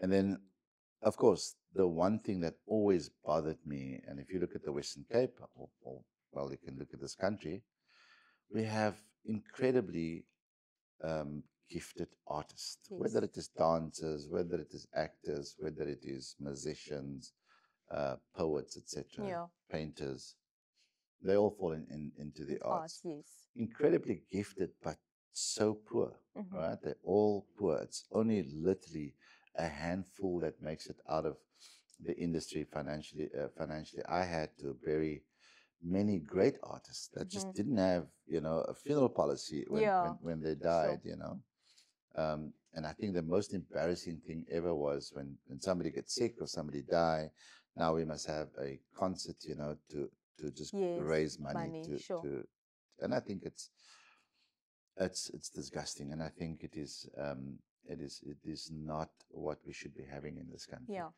And then, of course, the one thing that always bothered me, and if you look at the Western Cape, or well, you can look at this country, we have incredibly gifted artists, whether Yes. it is dancers, whether it is actors, whether it is musicians, poets, etc., Yeah. painters. They all fall into the Into arts, arts. yes. Incredibly gifted, but so poor, Mm-hmm. right? They're all poor. It's only literally a handful that makes it out of the industry financially. Financially, I had to bury many great artists that Mm-hmm. just didn't have, a funeral policy Yeah. when they Sure. died. And I think the most embarrassing thing ever was when somebody gets sick or somebody die. Now we must have a concert, to just Yes. raise money Money. to Sure. to, and I think it's disgusting, and I think it is not what we should be having in this country. Yeah.